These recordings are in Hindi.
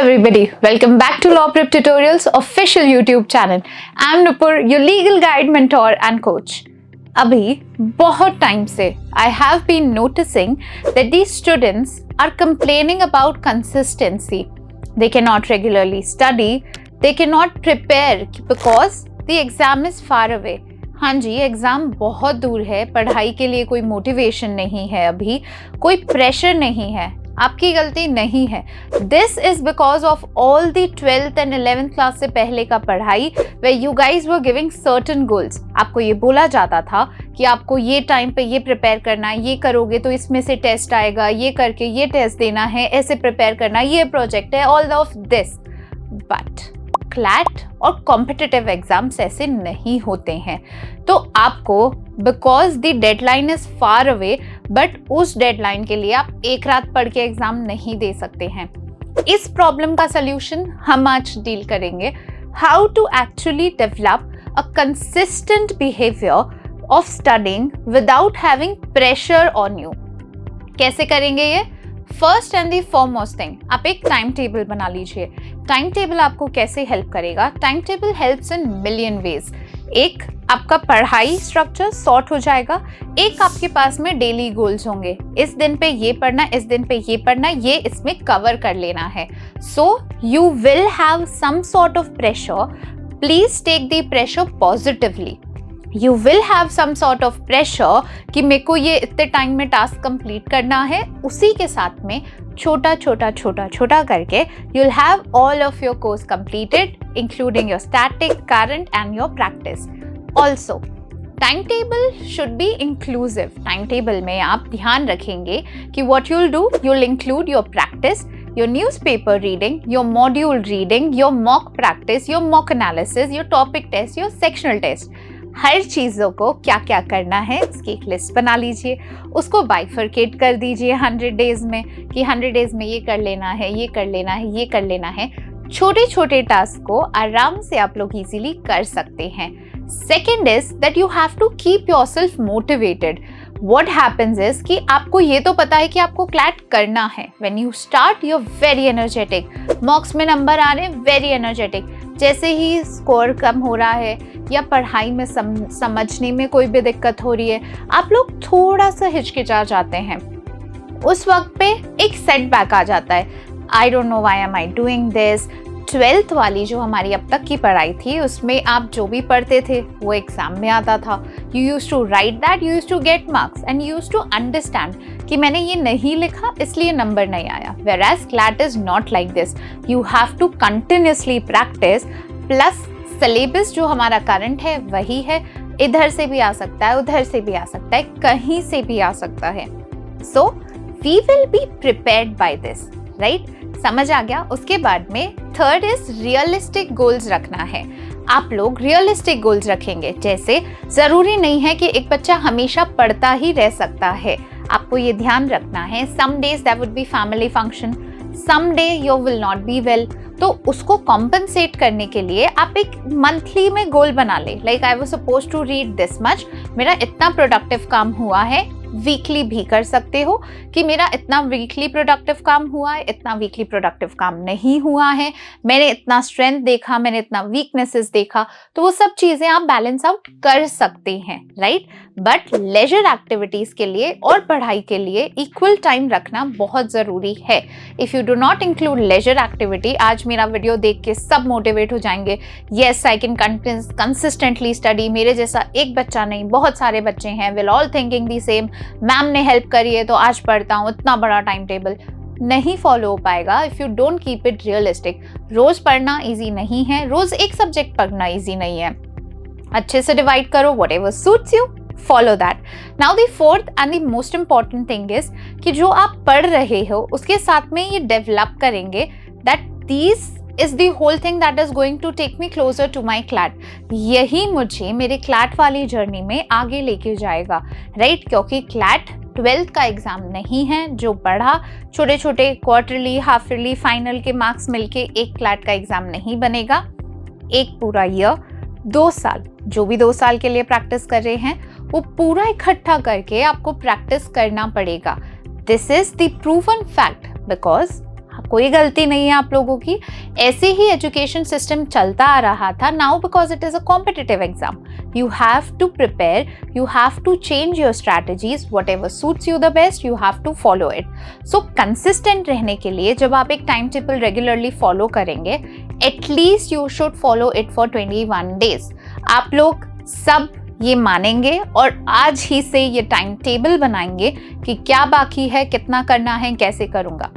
everybody, welcome back to Law Prep Tutorials official YouTube channel. I'm Nupur, your legal guide, mentor and coach. अभी बहुत टाइम से I have been noticing that these students are complaining about consistency. They cannot regularly study, they cannot prepare because the exam is far away. हाँ जी, एग्ज़ाम बहुत दूर है, पढ़ाई के लिए कोई मोटिवेशन नहीं है, अभी कोई प्रेशर नहीं है, आपकी गलती नहीं है. This is because of all the 12th and 11th class से पहले का पढ़ाई way you guys were giving certain goals. आपको ये बोला जाता था कि आपको ये टाइम पे ये प्रिपेयर करना है, ये करोगे तो इसमें से टेस्ट आएगा, ये करके ये टेस्ट देना है, ऐसे प्रिपेयर करना, ये प्रोजेक्ट है, all of this. But CLAT और कॉम्पिटिटिव एग्जाम्स ऐसे नहीं होते हैं. तो आपको because the deadline is far away, but उस डेडलाइन के लिए आप एक रात पढ़ के एग्जाम नहीं दे सकते हैं. इस प्रॉब्लम का सल्यूशन हम आज डील करेंगे. How to actually develop a consistent behaviour of studying without having pressure on you. कैसे करेंगे ये? First and the foremost thing, आप एक टाइम टेबल बना लीजिए. टाइम टेबल आपको कैसे हेल्प करेगा? Time table helps in million ways. एक, आपका पढ़ाई स्ट्रक्चर सॉर्ट हो जाएगा. एक, आपके पास में डेली गोल्स होंगे. इस दिन पे ये पढ़ना, इस दिन पे ये पढ़ना, ये इसमें कवर कर लेना है. So you will have some sort of pressure. Please take the pressure positively. You will have some sort of pressure कि मेरे को ये इतने टाइम में टास्क कंप्लीट करना है. उसी के साथ में छोटा छोटा छोटा छोटा करके you'll have all of your course completed, including your static, current and your practice. Also, timetable should be inclusive. Timetable में आप ध्यान रखेंगे कि what you'll do, you'll include your practice, your newspaper reading, your module reading, your mock practice, your mock analysis, your topic test, your sectional test. हर चीज़ों को क्या क्या करना है उसकी एक लिस्ट बना लीजिए. उसको बाइफरकेट कर दीजिए 100 डेज में कि 100 डेज में ये कर लेना है, ये कर लेना है, ये कर लेना है. छोटे छोटे टास्क को आराम से आप लोग इजीली कर सकते हैं. Second is that you have to keep yourself motivated. What happens is कि आपको ये तो पता है कि आपको क्लैट करना है. When you start, you're very energetic. मॉक्स में नंबर आ रहे हैं, very energetic. जैसे ही स्कोर कम हो रहा है या पढ़ाई में समझने में कोई भी दिक्कत हो रही है, आप लोग थोड़ा सा हिचकिचा जाते हैं. उस वक्त पे एक सेटबैक आ जाता है. I don't know why am I doing this. 12th वाली जो हमारी अब तक की पढ़ाई थी उसमें आप जो भी पढ़ते थे वो एग्जाम में आता था. You use to write that, you use to get marks and you use to understand कि मैंने ये नहीं लिखा इसलिए नंबर नहीं आया. Whereas CLAT is not like this. You have to continuously practice. Plus syllabus जो हमारा करंट है वही है. इधर से भी आ सकता है, उधर से भी आ सकता है, कहीं से भी आ सकता है. So we will be prepared by this, right? समझ आ गया. उसके बाद में थर्ड इज रियलिस्टिक गोल्स रखना है. आप लोग रियलिस्टिक गोल्स रखेंगे. जैसे जरूरी नहीं है कि एक बच्चा हमेशा पढ़ता ही रह सकता है. आपको ये ध्यान रखना है. Some days that would be family function, some day you will not be well. तो उसको कॉम्पनसेट करने के लिए आप एक मंथली में गोल बना ले. Like I was suppose to read this much, मेरा इतना प्रोडक्टिव काम हुआ है. वीकली भी कर सकते हो कि मेरा इतना वीकली प्रोडक्टिव काम हुआ है, इतना वीकली प्रोडक्टिव काम नहीं हुआ है, मैंने इतना स्ट्रेंथ देखा, मैंने इतना वीकनेसेस देखा. तो वो सब चीज़ें आप बैलेंस आउट कर सकते हैं, राइट. बट लेजर एक्टिविटीज़ के लिए और पढ़ाई के लिए इक्वल टाइम रखना बहुत ज़रूरी है. If you do not include leisure activity, आज मेरा वीडियो देख के सब मोटिवेट हो जाएंगे. Yes, I can consistently study. मेरे जैसा एक बच्चा नहीं, बहुत सारे बच्चे हैं. Will all thinking the same. Ma'am ने हेल्प करी है तो आज पढ़ता हूँ. इतना बड़ा टाइम टेबल नहीं फॉलो हो पाएगा if you don't keep it realistic. रोज़ पढ़ना ईजी नहीं है, रोज़ एक सब्जेक्ट पढ़ना ईजी नहीं है. अच्छे से डिवाइड करो. Whatever suits you, follow that. Now the fourth and the most important thing is कि जो आप पढ़ रहे हो उसके साथ में ये डेवलप करेंगे that these is the whole thing that is going to take me closer to my CLAT. यही मुझे मेरे CLAT वाली जर्नी में आगे लेके जाएगा, राइट. क्योंकि CLAT 12th का एग्जाम नहीं है. जो पढ़ा छोटे छोटे क्वार्टरली, हाफ ईयरली, फाइनल के मार्क्स मिलके एक CLAT का एग्जाम नहीं बनेगा. एक पूरा ईयर, 2 साल, जो भी 2 साल के लिए प्रैक्टिस कर रहे हैं वो पूरा इकट्ठा करके आपको प्रैक्टिस करना पड़ेगा. This is the proven fact because कोई गलती नहीं है आप लोगों की, ऐसे ही एजुकेशन सिस्टम चलता आ रहा था. Now because it is a competitive exam, you have to prepare, you have to change your strategies, whatever suits you the best, you have to follow it. So consistent रहने के लिए जब आप एक टाइम टेबल रेगुलरली फॉलो करेंगे, at least you should follow it for 21 days. आप लोग सब ये मानेंगे और आज ही से ये टाइम टेबल बनाएंगे कि क्या बाकी है, कितना करना है, कैसे करूँगा.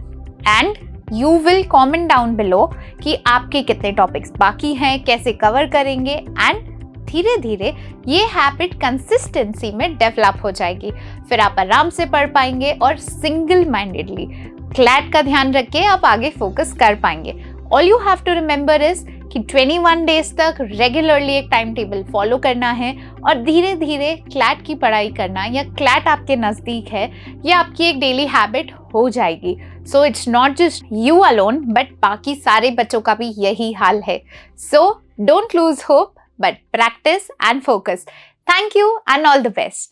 And you will comment down below कि आपके कितने टॉपिक्स बाकी हैं, कैसे कवर करेंगे. एंड धीरे धीरे ये हैबिट कंसिस्टेंसी में डेवलप हो जाएगी. फिर आप आराम से पढ़ पाएंगे और सिंगल माइंडेडली क्लैट का ध्यान रख के आप आगे फोकस कर पाएंगे. All you have to remember is कि 21 डेज तक रेगुलरली एक टाइम टेबल फॉलो करना है और धीरे धीरे क्लैट की पढ़ाई करना या क्लैट आपके नज़दीक है, ये आपकी एक डेली हैबिट हो जाएगी. So it's not just you alone but बाकी सारे बच्चों का भी यही हाल है. So don't lose hope, but practice and focus. Thank you and all the best.